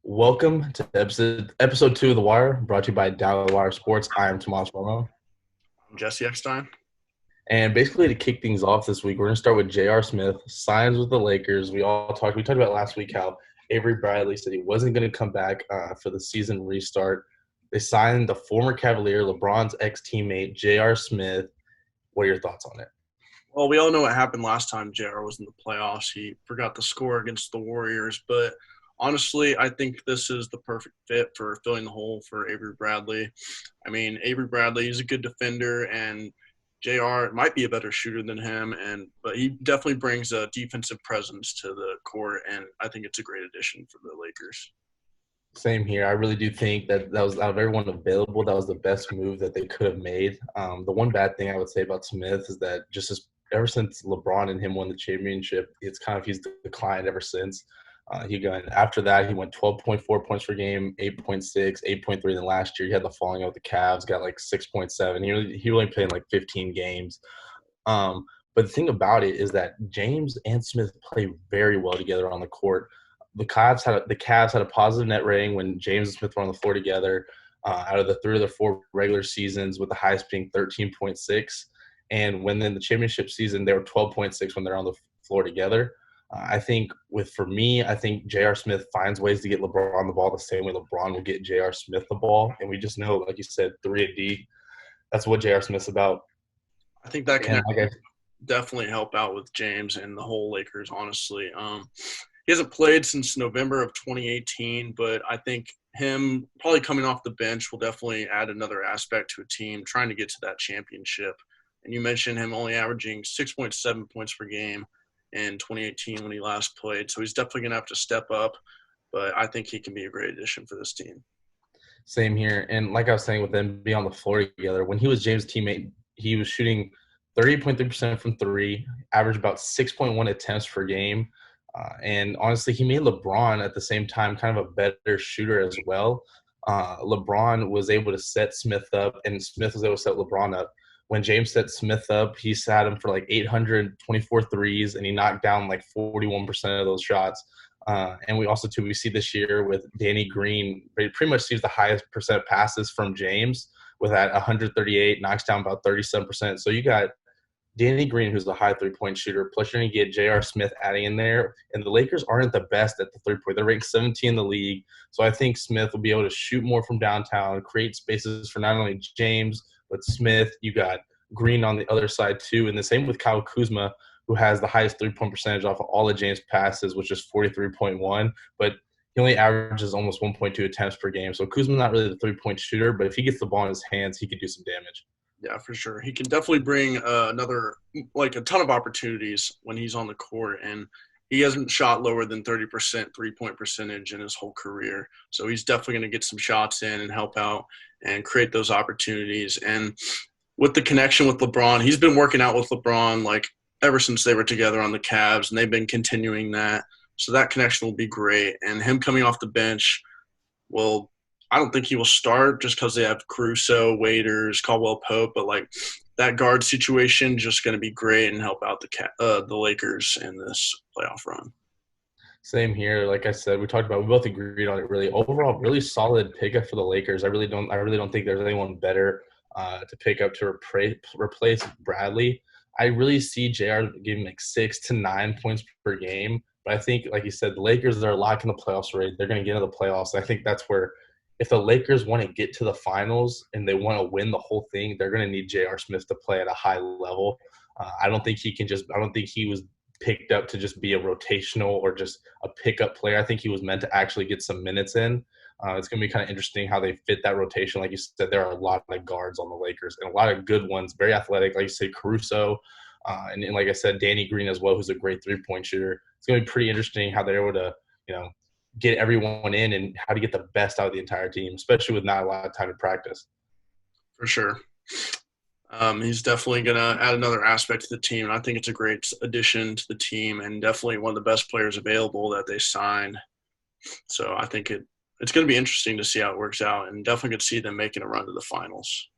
Welcome to episode 2 of The Wire, brought to you by Down the Wire Sports. I am Tomas Romo. I'm Jesse Eckstein. And basically, to kick things off this week, we're going to start with J.R. Smith, signs with the Lakers. We talked about last week how Avery Bradley said he wasn't going to come back for the season restart. They signed the former Cavalier, LeBron's ex-teammate, J.R. Smith. What are your thoughts on it? Well, we all know what happened last time JR was in the playoffs. He forgot to score against the Warriors, but honestly, I think this is the perfect fit for filling the hole for Avery Bradley. I mean, Avery Bradley is a good defender, and JR might be a better shooter than him, but he definitely brings a defensive presence to the court, and I think it's a great addition for the Lakers. Same here. I really do think that was, out of everyone available, that was the best move that they could have made. The one bad thing I would say about Smith is that ever since LeBron and him won the championship, he's declined ever since. After that, he went 12.4 points per game, 8.6, 8.3. Then last year, he had the falling out with the Cavs, got like 6.7. He only played in like 15 games. But the thing about it is that James and Smith play very well together on the court. The Cavs had a positive net rating when James and Smith were on the floor together. Out of the 3 of the 4 regular seasons, with the highest being 13.6. And when in the championship season, they were 12.6 when they're on the floor together. I think J.R. Smith finds ways to get LeBron the ball the same way LeBron will get J.R. Smith the ball. And we just know, like you said, 3 and D, that's what J.R. Smith's about. I think that can And definitely help out with James and the whole Lakers, honestly. He hasn't played since November of 2018, but I think him probably coming off the bench will definitely add another aspect to a team trying to get to that championship. And you mentioned him only averaging 6.7 points per game in 2018 when he last played. So he's definitely going to have to step up, but I think he can be a great addition for this team. Same here. And like I was saying, with them being on the floor together, when he was James' teammate, he was shooting 38.3% from 3, averaged about 6.1 attempts per game. And honestly, he made LeBron at the same time kind of a better shooter as well. LeBron was able to set Smith up, and Smith was able to set LeBron up. When James set Smith up, he sat him for like 824 threes, and he knocked down like 41% of those shots. And we see this year with Danny Green, he pretty much sees the highest percent passes from James with that 138, knocks down about 37%. So you got Danny Green, who's the high three-point shooter, plus you're going to get J.R. Smith adding in there. And the Lakers aren't the best at the three-point. They're ranked 17 in the league. So I think Smith will be able to shoot more from downtown, create spaces for not only James, but Smith. You got Green on the other side too. And the same with Kyle Kuzma, who has the highest three-point percentage off of all of James' passes, which is 43.1. But he only averages almost 1.2 attempts per game. So Kuzma's not really the three-point shooter, but if he gets the ball in his hands, he could do some damage. Yeah, for sure. He can definitely bring a ton of opportunities when he's on the court, and he hasn't shot lower than 30% three-point percentage in his whole career. So he's definitely going to get some shots in and help out and create those opportunities. And with the connection with LeBron, he's been working out with LeBron like ever since they were together on the Cavs, and they've been continuing that. So that connection will be great. And him coming off the bench will – I don't think he will start just because they have Caruso, Waiters, Caldwell Pope, but like that guard situation just going to be great and help out the Lakers in this playoff run. Same here. Like I said, we both agreed on it. Really, overall, really solid pickup for the Lakers. I really don't think there's anyone better to pick up to replace Bradley. I really see JR giving like 6 to 9 points per game, but I think, like you said, the Lakers are locking the playoffs already. They're going to get into the playoffs. I think that's where, if the Lakers want to get to the finals and they want to win the whole thing, they're going to need J.R. Smith to play at a high level. I don't think he was picked up to just be a rotational or just a pickup player. I think he was meant to actually get some minutes in. It's going to be kind of interesting how they fit that rotation. Like you said, there are a lot of guards on the Lakers and a lot of good ones, very athletic. Like you said, Caruso, and like I said, Danny Green as well, who's a great three-point shooter. It's going to be pretty interesting how they're able to, get everyone in and how to get the best out of the entire team, especially with not a lot of time to practice. For sure. He's definitely going to add another aspect to the team, and I think it's a great addition to the team and definitely one of the best players available that they signed. So I think it's going to be interesting to see how it works out, and definitely could see them making a run to the finals.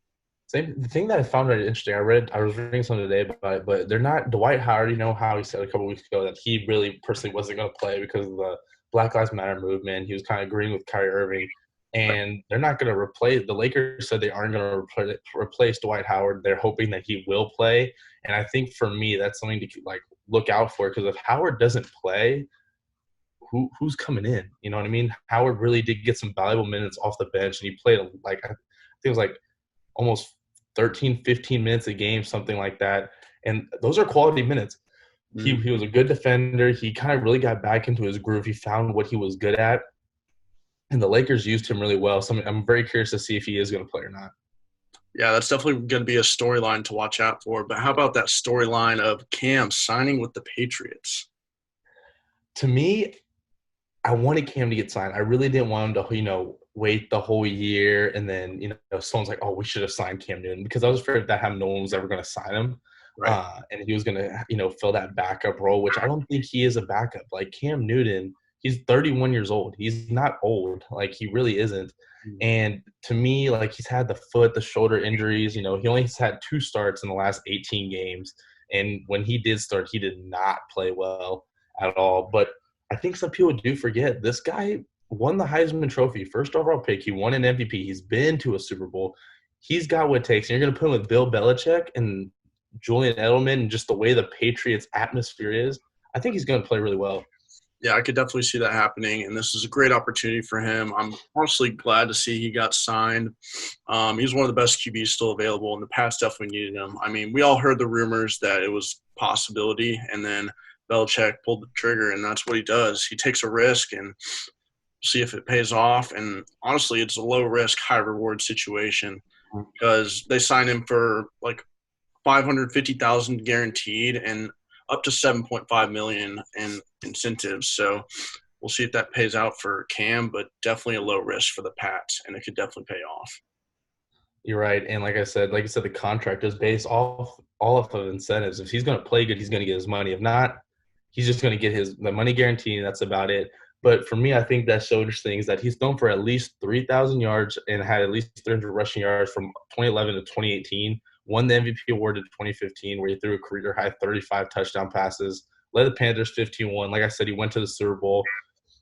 Same the thing that I found really interesting. I was reading something today about it, but they're not Dwight Howard. You know how he said a couple weeks ago that he really personally wasn't going to play because of the Black Lives Matter movement. He was kind of agreeing with Kyrie Irving, and they're not going to replace. The Lakers said they aren't going to replace Dwight Howard. They're hoping that he will play, and I think for me that's something to like look out for because if Howard doesn't play, who's coming in? You know what I mean? Howard really did get some valuable minutes off the bench, and he played like I think it was like almost 13, 15 minutes a game, something like that. And those are quality minutes. He was a good defender. He kind of really got back into his groove. He found what he was good at. And the Lakers used him really well. So I'm very curious to see if he is going to play or not. Yeah, that's definitely going to be a storyline to watch out for. But how about that storyline of Cam signing with the Patriots? To me, I wanted Cam to get signed. I really didn't want him to, wait the whole year and then, someone's like, oh, we should have signed Cam Newton because I was afraid if that happened, no one was ever going to sign him. Right. And he was going to, fill that backup role, which I don't think he is a backup. Like Cam Newton, he's 31 years old. He's not old. Like he really isn't. And to me, like he's had the shoulder injuries. He only has had 2 starts in the last 18 games. And when he did start, he did not play well at all. But I think some people do forget this guy won the Heisman Trophy, first overall pick. He won an MVP. He's been to a Super Bowl. He's got what it takes. And you're going to put him with Bill Belichick and Julian Edelman and just the way the Patriots atmosphere is. I think he's going to play really well. Yeah, I could definitely see that happening, and this is a great opportunity for him. I'm honestly glad to see he got signed. He's one of the best QBs still available, and the Pats definitely needed him. I mean, we all heard the rumors that it was a possibility, and then Belichick pulled the trigger, and that's what he does. He takes a risk and see if it pays off. And honestly, it's a low-risk, high-reward situation because they signed him for like 550,000 guaranteed and up to 7.5 million in incentives. So we'll see if that pays out for Cam, but definitely a low risk for the Pats, and it could definitely pay off. You're right, and like I said, the contract is based all off of incentives. If he's going to play good, he's going to get his money. If not, he's just going to get the money guarantee, and that's about it. But for me, I think that's so interesting is that he's thrown for at least 3,000 yards and had at least 300 rushing yards from 2011 to 2018. Won the MVP award in 2015 where he threw a career high 35 touchdown passes, led the Panthers 15-1. Like I said, he went to the Super Bowl.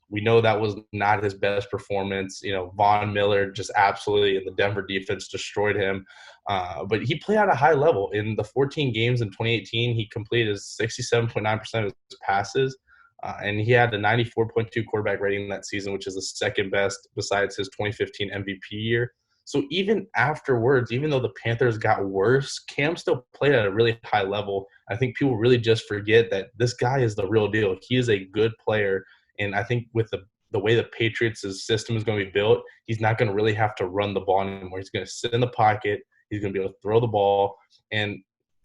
We know that was not his best performance. Von Miller just absolutely, and the Denver defense destroyed him. But he played at a high level. In the 14 games in 2018, he completed 67.9% of his passes. And he had a 94.2 quarterback rating that season, which is the second best besides his 2015 MVP year. So even afterwards, even though the Panthers got worse, Cam still played at a really high level. I think people really just forget that this guy is the real deal. He is a good player. And I think with the way the Patriots' system is going to be built, he's not going to really have to run the ball anymore. He's going to sit in the pocket. He's going to be able to throw the ball. And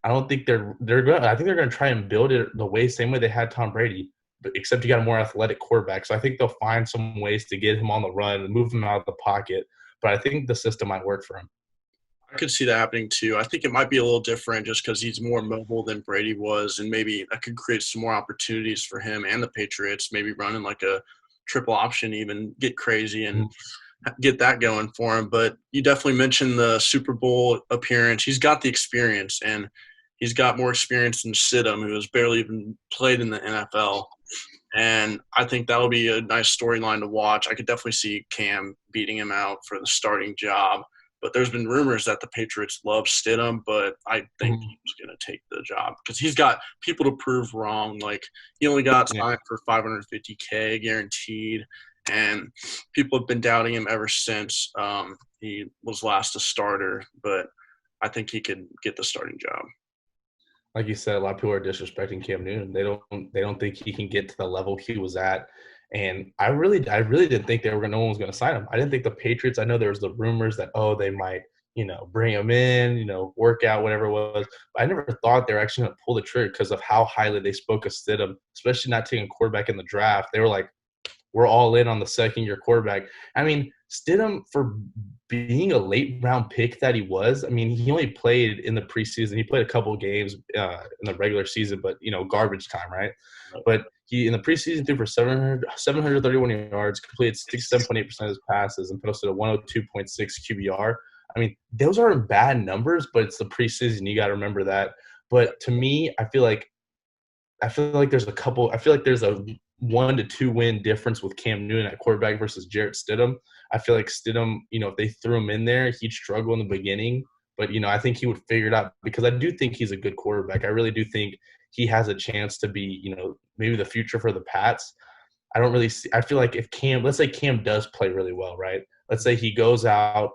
I don't think they're going. I think they're going to try and build it the same way they had Tom Brady, but except you got a more athletic quarterback. So I think they'll find some ways to get him on the run and move him out of the pocket. But I think the system might work for him. I could see that happening too. I think it might be a little different just because he's more mobile than Brady was, and maybe that could create some more opportunities for him and the Patriots, maybe running like a triple option, even get crazy and get that going for him. But you definitely mentioned the Super Bowl appearance. He's got the experience, and he's got more experience than Stidham, who has barely even played in the NFL. And I think that'll be a nice storyline to watch. I could definitely see Cam beating him out for the starting job. But there's been rumors that the Patriots love Stidham, but I think he's going to take the job because he's got people to prove wrong. Like, he only got signed for $550K guaranteed, and people have been doubting him ever since he was last a starter. But I think he could get the starting job. Like you said, a lot of people are disrespecting Cam Newton. They don't think he can get to the level he was at. And I really didn't think no one was going to sign him. I didn't think the Patriots. I know there was the rumors that they might bring him in, work out whatever it was. But I never thought they were actually going to pull the trigger because of how highly they spoke of Stidham, especially not taking a quarterback in the draft. They were like, we're all in on the second-year quarterback. I mean, Stidham, for being a late-round pick that he was, I mean, he only played in the preseason. He played a couple of games in the regular season, but, garbage time, right? But he, in the preseason, threw for 731 yards, completed 67.8% of his passes, and posted a 102.6 QBR. I mean, those aren't bad numbers, but it's the preseason. You got to remember that. But to me, I feel like there's a couple. I feel like there's a 1 to 2 win difference with Cam Newton at quarterback versus Jarrett Stidham. I feel like Stidham, if they threw him in there, he'd struggle in the beginning. But I think he would figure it out because I do think he's a good quarterback. I really do think he has a chance to be, maybe the future for the Pats. I don't really see. I feel like if let's say Cam does play really well, right? Let's say he goes out,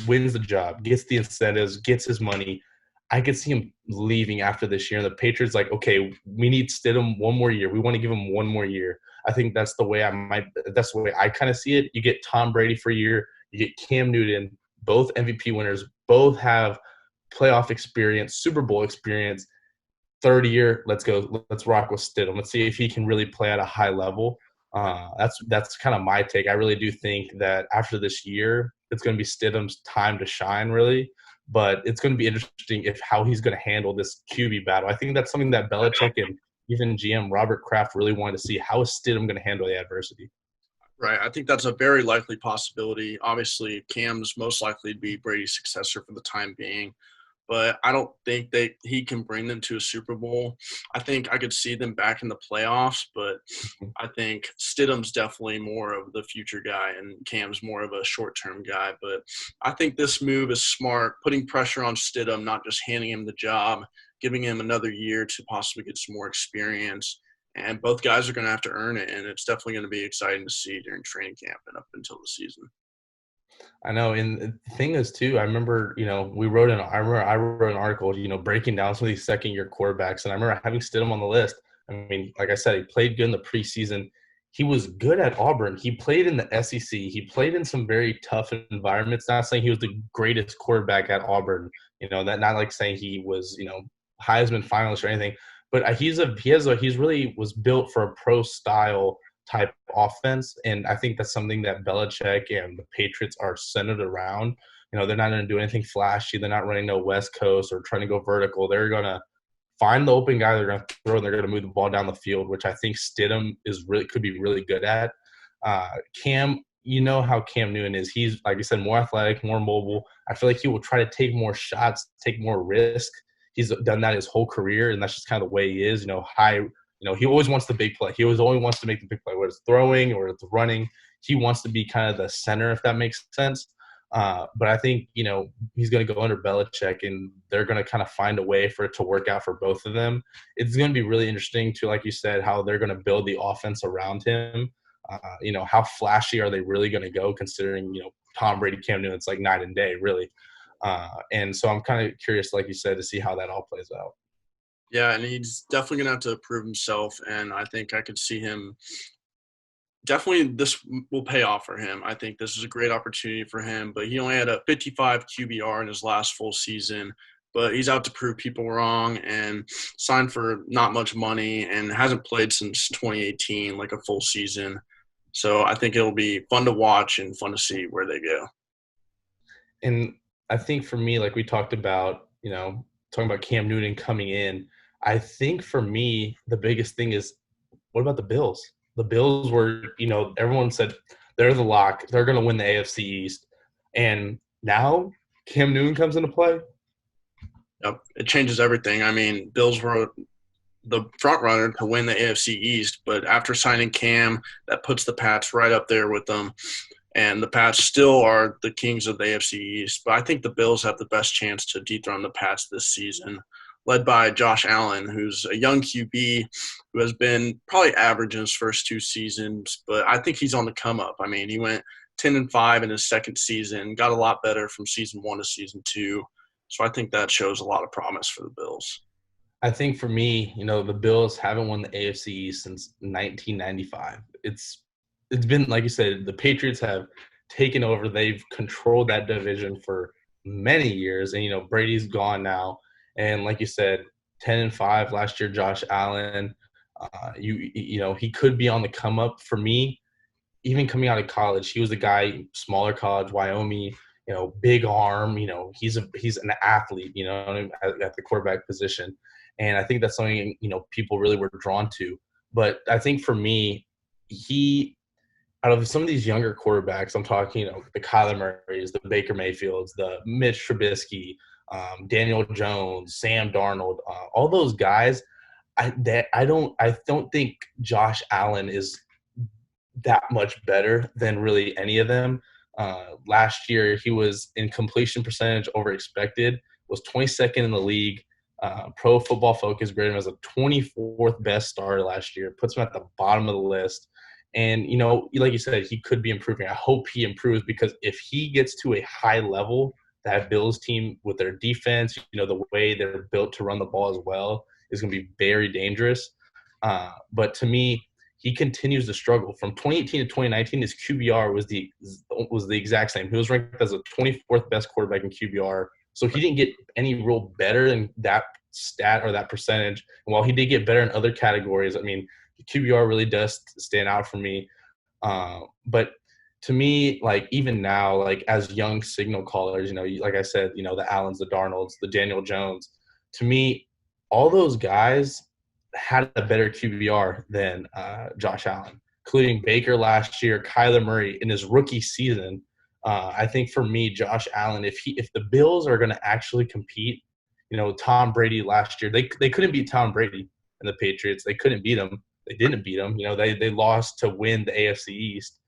wins the job, gets the incentives, gets his money. I could see him leaving after this year. And the Patriots like, okay, we need Stidham one more year. We want to give him one more year. I think that's the way that's the way I kind of see it. You get Tom Brady for a year, you get Cam Newton, both MVP winners, both have playoff experience, Super Bowl experience. Third year, let's go. Let's rock with Stidham. Let's see if he can really play at a high level. That's kind of my take. I really do think that after this year, it's going to be Stidham's time to shine, really. But it's going to be interesting how he's going to handle this QB battle. I think that's something that Belichick and even GM Robert Kraft really wanted to see. How is Stidham going to handle the adversity? Right. I think that's a very likely possibility. Obviously, Cam's most likely to be Brady's successor for the time being, but I don't think he can bring them to a Super Bowl. I think I could see them back in the playoffs, but I think Stidham's definitely more of the future guy and Cam's more of a short-term guy. But I think this move is smart, putting pressure on Stidham, not just handing him the job, giving him another year to possibly get some more experience. And both guys are going to have to earn it, and it's definitely going to be exciting to see during training camp and up until the season. I know, and the thing is too. I remember, I wrote an article, breaking down some of these second-year quarterbacks, and I remember having Stidham on the list. I mean, like I said, he played good in the preseason. He was good at Auburn. He played in the SEC. He played in some very tough environments. Not saying he was the greatest quarterback at Auburn. That not like saying he was, Heisman finalist or anything. But he's really was built for a pro style type offense. And I think that's something that Belichick and the Patriots are centered around. They're not going to do anything flashy. They're not running no West Coast or trying to go vertical. They're going to find the open guy they're going to throw, and they're going to move the ball down the field, which I think Stidham could be really good at. Cam, how Cam Newton is. He's, like you said, more athletic, more mobile. I feel like he will try to take more shots, take more risk. He's done that his whole career, and that's just kind of the way he is. He always wants the big play. He always only wants to make the big play, whether it's throwing or it's running. He wants to be kind of the center, if that makes sense. But I think, he's going to go under Belichick, and they're going to kind of find a way for it to work out for both of them. It's going to be really interesting, too, like you said, how they're going to build the offense around him. How flashy are they really going to go, considering, Tom Brady, Cam Newton, it's like night and day, really. And so I'm kind of curious, like you said, to see how that all plays out. Yeah, and he's definitely going to have to prove himself, and I think I could see him definitely this will pay off for him. I think this is a great opportunity for him, but he only had a 55 QBR in his last full season, but he's out to prove people wrong and signed for not much money and hasn't played since 2018, like a full season. So I think it'll be fun to watch and fun to see where they go. And I think for me, like we talked about, talking about Cam Newton coming in, I think for me, the biggest thing is, what about the Bills? The Bills were, everyone said they're the lock. They're going to win the AFC East. And now Cam Newton comes into play. Yep, it changes everything. I mean, Bills were the front runner to win the AFC East, but after signing Cam, that puts the Pats right up there with them. And the Pats still are the kings of the AFC East. But I think the Bills have the best chance to dethrone the Pats this season, led by Josh Allen, who's a young QB who has been probably average in his first 2 seasons. But I think he's on the come up. I mean, he went 10-5 in his second season, got a lot better from season 1 to season 2. So I think that shows a lot of promise for the Bills. I think for me, the Bills haven't won the AFC East since 1995. It's been, like you said, the Patriots have taken over. They've controlled that division for many years, and Brady's gone now. And like you said, 10-5 last year. Josh Allen, he could be on the come up for me. Even coming out of college, he was a guy, smaller college, Wyoming. Big arm. He's an athlete. At the quarterback position, and I think that's something people really were drawn to. But I think for me, out of some of these younger quarterbacks, I'm talking, the Kyler Murrays, the Baker Mayfields, the Mitch Trubisky, Daniel Jones, Sam Darnold, all those guys. I don't think Josh Allen is that much better than really any of them. Last year, he was in completion percentage over expected, was 22nd in the league. Pro Football Focus graded him as a 24th best starter last year, puts him at the bottom of the list. And, like you said, he could be improving. I hope he improves because if he gets to a high level, that Bills team with their defense, the way they're built to run the ball as well, is going to be very dangerous. But to me, he continues to struggle. From 2018 to 2019, his QBR was the exact same. He was ranked as a 24th best quarterback in QBR. So he didn't get any real better in that stat or that percentage. And while he did get better in other categories, I mean, the QBR really does stand out for me. But to me, like even now, like as young signal callers, like I said, the Allens, the Darnolds, the Daniel Jones, to me, all those guys had a better QBR than Josh Allen, including Baker last year, Kyler Murray in his rookie season. I think for me, Josh Allen, if the Bills are going to actually compete, Tom Brady last year, they couldn't beat Tom Brady and the Patriots. They couldn't beat him. They didn't beat him. They lost to win the AFC East.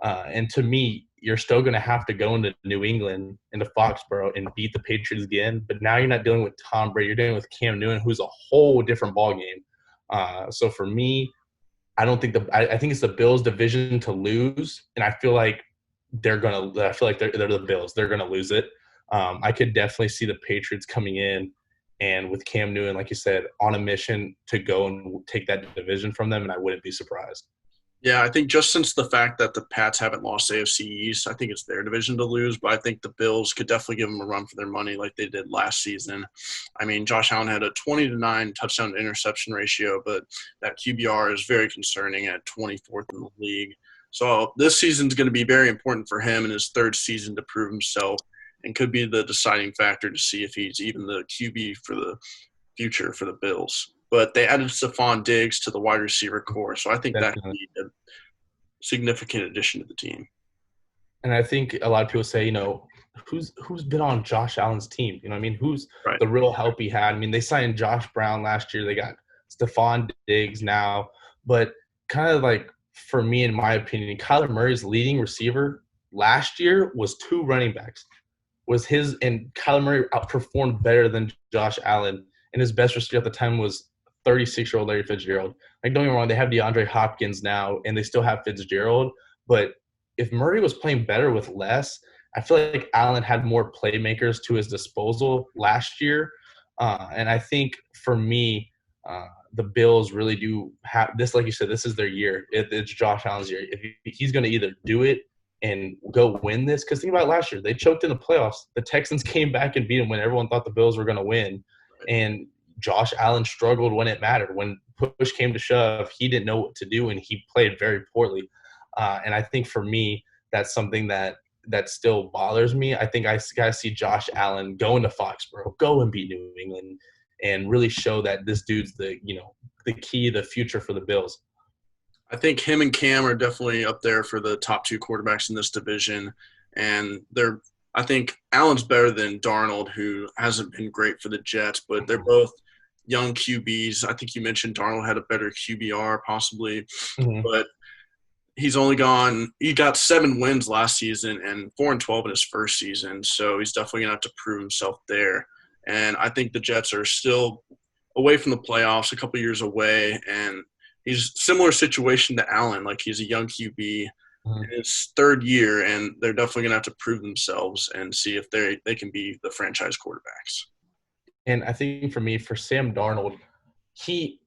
And to me, you're still going to have to go into New England, into Foxborough, and beat the Patriots again. But now you're not dealing with Tom Brady. You're dealing with Cam Newton, who's a whole different ballgame. So for me, I think it's the Bills' division to lose, and I feel like they're the Bills. They're gonna lose it. I could definitely see the Patriots coming in and with Cam Newton, like you said, on a mission to go and take that division from them, and I wouldn't be surprised. Yeah, I think just since the fact that the Pats haven't lost AFC East, I think it's their division to lose. But I think the Bills could definitely give them a run for their money like they did last season. I mean, Josh Allen had a 20-9 touchdown to interception ratio, but that QBR is very concerning at 24th in the league. So this season's going to be very important for him in his third season to prove himself and could be the deciding factor to see if he's even the QB for the future for the Bills. But they added Stephon Diggs to the wide receiver core, so I think that could be a significant addition to the team. And I think a lot of people say, who's been on Josh Allen's team? I mean, who's right. The real help he had? I mean, they signed Josh Brown last year. They got Stephon Diggs now. But kind of like, for me, in my opinion, Kyler Murray's leading receiver last year was two running backs. And Kyler Murray outperformed better than Josh Allen. And his best receiver at the time was 36-year-old Larry Fitzgerald. Like, don't get me wrong, they have DeAndre Hopkins now, and they still have Fitzgerald. But if Murray was playing better with less, I feel like Allen had more playmakers to his disposal last year. And I think for me, the Bills really do have this. Like you said, this is their year. It's Josh Allen's year. If he's going to either do it and go win this, because think about it, last year, they choked in the playoffs. The Texans came back and beat them when everyone thought the Bills were going to win. And Josh Allen struggled when it mattered. When push came to shove, he didn't know what to do, and he played very poorly. And I think for me, that's something that still bothers me. I think I got to see Josh Allen go into Foxborough, go and beat New England, and really show that this dude's the key, the future for the Bills. I think him and Cam are definitely up there for the top two quarterbacks in this division, and I think Allen's better than Darnold, who hasn't been great for the Jets, but they're both young QBs. I think you mentioned Darnold had a better QBR possibly, but he got 7 wins last season and 4-12 in his first season. So he's definitely going to have to prove himself there. And I think the Jets are still away from the playoffs, a couple years away. And he's similar situation to Allen. Like, he's a young QB in his third year, and they're definitely going to have to prove themselves and see if they can be the franchise quarterbacks. And I think for Sam Darnold, he,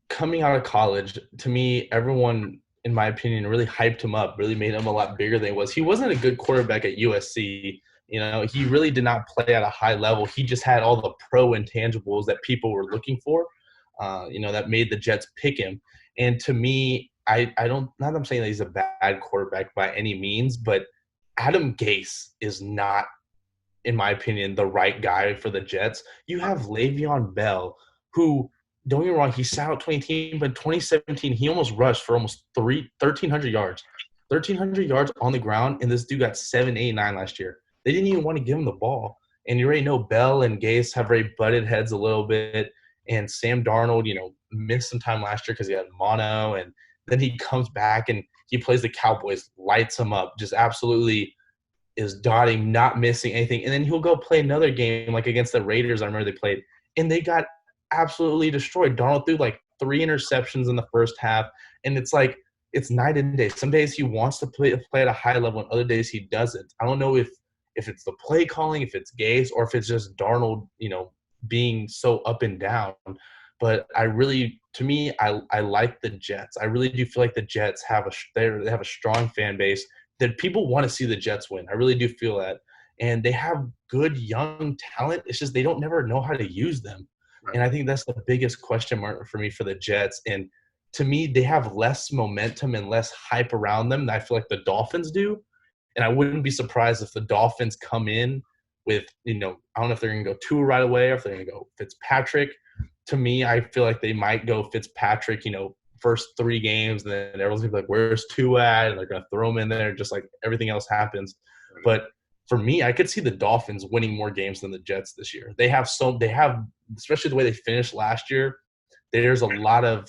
coming out of college, to me, everyone, in my opinion, really hyped him up, really made him a lot bigger than he was. He wasn't a good quarterback at USC. He really did not play at a high level. He just had all the pro intangibles that people were looking for, that made the Jets pick him. And to me, I don't – not that I'm saying that he's a bad quarterback by any means, but Adam Gase is not, in my opinion, the right guy for the Jets. You have Le'Veon Bell, who – don't get me wrong, he sat out 2018, but in 2017, he almost rushed for almost 1,300 yards. 1,300 yards on the ground, and this dude got 7, 8, 9 last year. They didn't even want to give him the ball. And you already know Bell and Gase have already butted heads a little bit. And Sam Darnold, missed some time last year because he had mono. And then he comes back and he plays the Cowboys, lights them up, just absolutely is dotting, not missing anything. And then he'll go play another game like against the Raiders. I remember they played, and they got absolutely destroyed. Darnold threw like 3 interceptions in the first half. And it's like, it's night and day. Some days he wants to play at a high level, and other days he doesn't. I don't know if it's the play calling, if it's Gase, or if it's just Darnold, being so up and down. But I like the Jets. I really do feel like the Jets have they have a strong fan base that people want to see the Jets win. I really do feel that. And they have good young talent. It's just they don't never know how to use them. Right. And I think that's the biggest question mark for me for the Jets. And to me, they have less momentum and less hype around them than I feel like the Dolphins do. And I wouldn't be surprised if the Dolphins come in with, I don't know if they're going to go Tua right away or if they're going to go Fitzpatrick. To me, I feel like they might go Fitzpatrick, first 3 games, and then everyone's going to be like, where's Tua at? And they're going to throw him in there just like everything else happens. But for me, I could see the Dolphins winning more games than the Jets this year. They have, especially the way they finished last year, there's a lot of,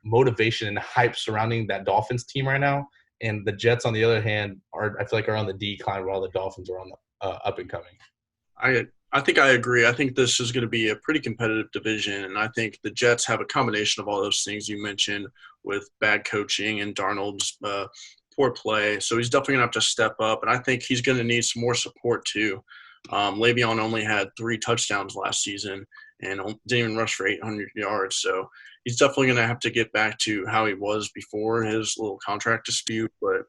motivation and hype surrounding that Dolphins team right now. And the Jets, on the other hand, I feel like are on the decline while the Dolphins are on the up and coming. I think I agree. I think this is going to be a pretty competitive division, and I think the Jets have a combination of all those things you mentioned with bad coaching and Darnold's poor play. So he's definitely going to have to step up, and I think he's going to need some more support too. Le'Veon only had 3 touchdowns last season and didn't even rush for 800 yards. So he's definitely going to have to get back to how he was before his little contract dispute. But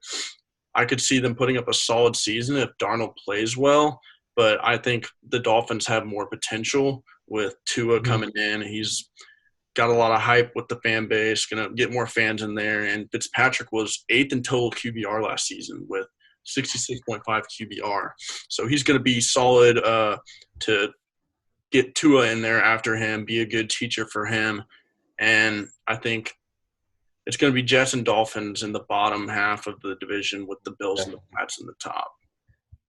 I could see them putting up a solid season if Darnold plays well. But I think the Dolphins have more potential with Tua coming in. He's got a lot of hype with the fan base, going to get more fans in there. And Fitzpatrick was 8th in total QBR last season with 66.5 QBR. So he's going to be solid to get Tua in there after him, be a good teacher for him. And I think it's going to be Jets and Dolphins in the bottom half of the division with the Bills and the Pats in the top.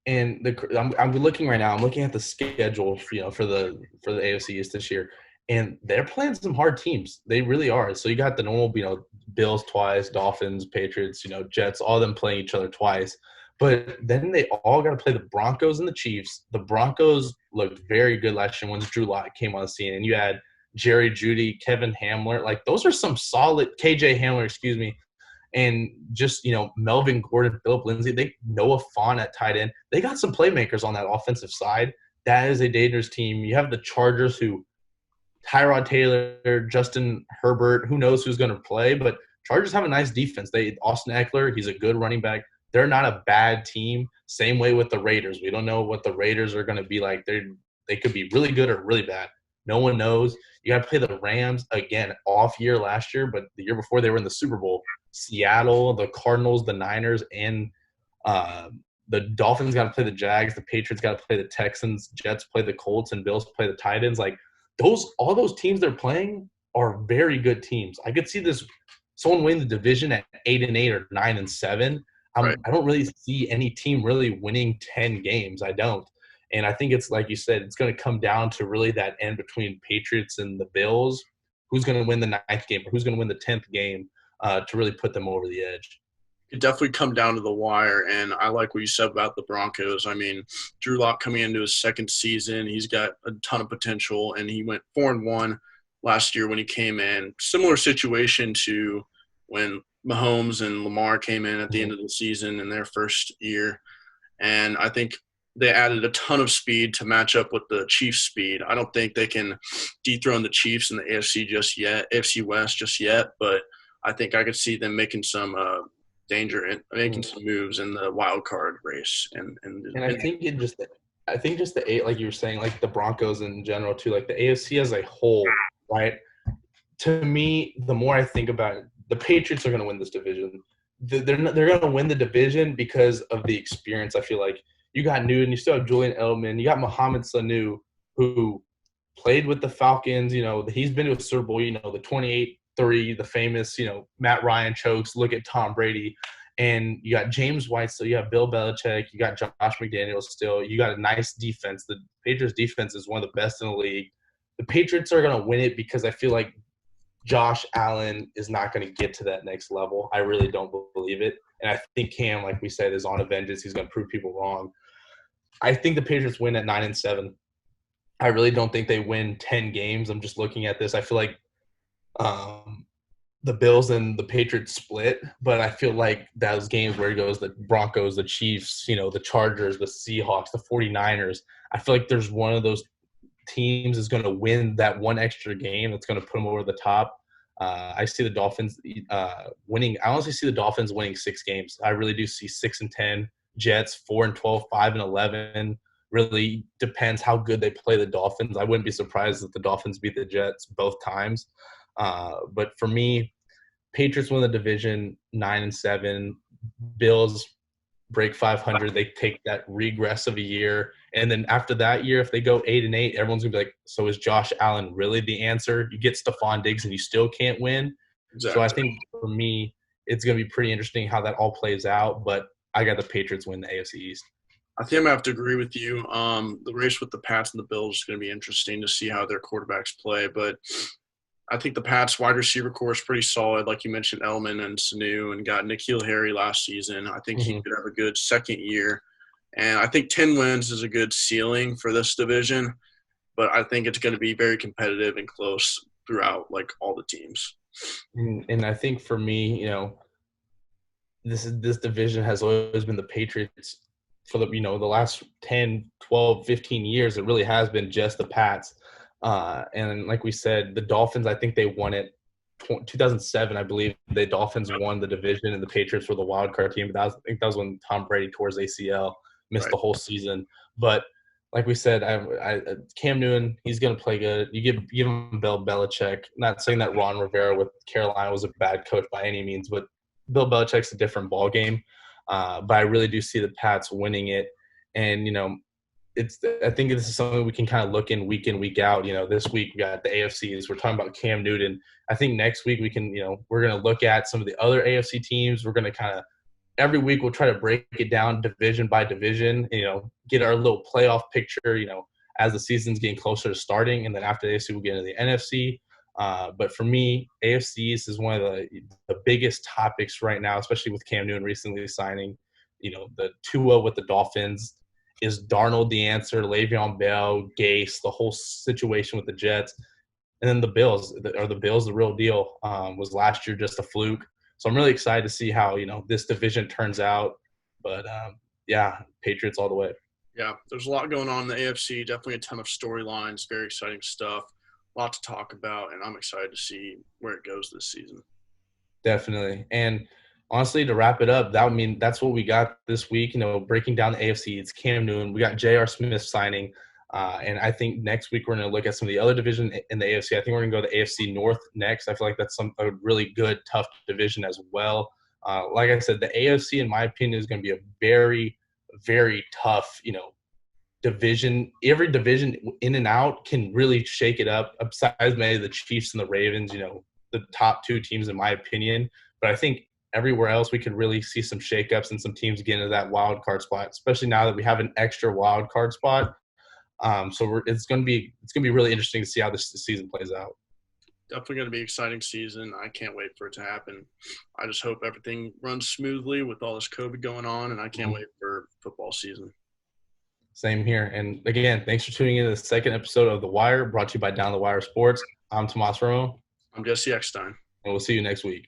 And I'm looking right now. I'm looking at the schedule, for the AFC East this year, and they're playing some hard teams. They really are. So you got the normal, Bills twice, Dolphins, Patriots, Jets, all of them playing each other twice. But then they all got to play the Broncos and the Chiefs. The Broncos looked very good last year once Drew Lock came on the scene, and you had Jerry Jeudy, Kevin Hamler. Like, those are some solid – KJ Hamler, excuse me. And just, Melvin Gordon, Phillip Lindsay, Noah Fant at tight end. They got some playmakers on that offensive side. That is a dangerous team. You have the Chargers who Tyrod Taylor, Justin Herbert, who knows who's going to play. But Chargers have a nice defense. Austin Eckler, he's a good running back. They're not a bad team. Same way with the Raiders. We don't know what the Raiders are going to be like. They could be really good or really bad. No one knows. You got to play the Rams again, off year last year, but the year before they were in the Super Bowl. Seattle, the Cardinals, the Niners, and the Dolphins got to play the Jags. The Patriots got to play the Texans. Jets play the Colts, and Bills play the Titans. Like, all those teams they're playing are very good teams. I could see someone win the division at 8-8 or 9-7. Right. I don't really see any team really winning 10 games. I don't. And I think it's like you said, it's going to come down to really that end between Patriots and the Bills. Who's going to win the 9th game or who's going to win the 10th game to really put them over the edge? It definitely come down to the wire, and I like what you said about the Broncos. I mean, Drew Lock coming into his 2nd season, he's got a ton of potential, and he went 4-1 last year when he came in. Similar situation to when Mahomes and Lamar came in at the end of the season in their first year. And I think they added a ton of speed to match up with the Chiefs' speed. I don't think they can dethrone the Chiefs in the AFC West just yet, but I think I could see them making some danger and making some moves in the wild card race. And I think just the 8, like you were saying, like the Broncos in general too, like the AFC as a whole, right? To me, the more I think about it, the Patriots are going to win this division. They're going to win the division because of the experience. I feel like you got Newton, you still have Julian Edelman, you got Mohamed Sanu, who played with the Falcons. He's been to a Super Bowl. The 28-3, the famous, Matt Ryan chokes. Look at Tom Brady, And you got James White still. You have Bill Belichick. You got Josh McDaniels still. You got a nice defense. The Patriots defense is one of the best in the league. The Patriots are going to win it because I feel like Josh Allen is not going to get to that next level. I really don't believe it. And I think Cam, like we said, is on a vengeance. He's going to prove people wrong. I think the Patriots win at 9-7. I really don't think they win 10 games. I'm just looking at this. I feel like the Bills and the Patriots split, but I feel like those games where it goes the Broncos, the Chiefs, the Chargers, the Seahawks, the 49ers, I feel like there's one of those teams is going to win that one extra game that's going to put them over the top. I see the Dolphins winning. I honestly see the Dolphins winning 6 games. I really do see 6-10. Jets 4-12, 5-11. Really depends how good they play the Dolphins. I wouldn't be surprised if the Dolphins beat the Jets both times. But for me, Patriots win the division 9-7. Bills break 500. They take that regress of a year, and then after that year, if they go 8-8, everyone's gonna be like, "So is Josh Allen really the answer?" You get Stephon Diggs, and you still can't win. Exactly. So I think for me, it's gonna be pretty interesting how that all plays out. But I got the Patriots win the AFC East. I think I'm gonna have to agree with you. The race with the Pats and the Bills is going to be interesting to see how their quarterbacks play. But I think the Pats wide receiver core is pretty solid. Like you mentioned, Elman and Sanu, and got N'Keal Harry last season. I think he could have a good second year. And I think 10 wins is a good ceiling for this division. But I think it's going to be very competitive and close throughout, like, all the teams. And I think for me, this division has always been the Patriots for the last 10, 12, 15 years. It really has been just the Pats. And like we said, the Dolphins, I think they won it 2007, I believe. The Dolphins won the division, and the Patriots were the wild card team. But I think that was when Tom Brady tore his ACL, missed the whole season. But like we said, Cam Newton, he's going to play good. You give him Bill Belichick. Not saying that Ron Rivera with Carolina was a bad coach by any means, but Bill Belichick's a different ball game. But I really do see the Pats winning it. And, I think this is something we can kind of look in, week out. This week we got the AFCs. We're talking about Cam Newton. I think next week we can, we're going to look at some of the other AFC teams. We're going to kind of every week we'll try to break it down division by division, get our little playoff picture, as the season's getting closer to starting. And then after the AFC, we'll get into the NFC. But for me, AFC East is one of the biggest topics right now, especially with Cam Newton recently signing, the Tua with the Dolphins. Is Darnold the answer? Le'Veon Bell, Gase, the whole situation with the Jets. And then the Bills. Are the Bills the real deal? Was last year just a fluke? So I'm really excited to see how, this division turns out. But, Patriots all the way. Yeah, there's a lot going on in the AFC. Definitely a ton of storylines, very exciting stuff, a lot to talk about, and I'm excited to see where it goes this season. Definitely. And honestly, to wrap it up, that's what we got this week, breaking down the AFC. It's Cam Newton. We got J.R. Smith signing. And I think next week we're going to look at some of the other division in the AFC. I think we're going to go to the AFC North next. I feel like that's a really good, tough division as well. Like I said, the AFC, in my opinion, is going to be a very, very tough, division. Every division in and out can really shake it up, besides maybe the Chiefs and the Ravens, the top 2 teams in my opinion. But I think everywhere else we could really see some shakeups and some teams get into that wild card spot, especially now that we have an extra wild card spot. So it's going to be really interesting to see how this season plays out. Definitely going to be an exciting season. I can't wait for it to happen. I just hope everything runs smoothly with all this COVID going on, and I can't wait for football season. Same here. And again, thanks for tuning in to the second episode of The Wire, brought to you by Down the Wire Sports. I'm Tomas Romo. I'm Jesse Eckstein. And we'll see you next week.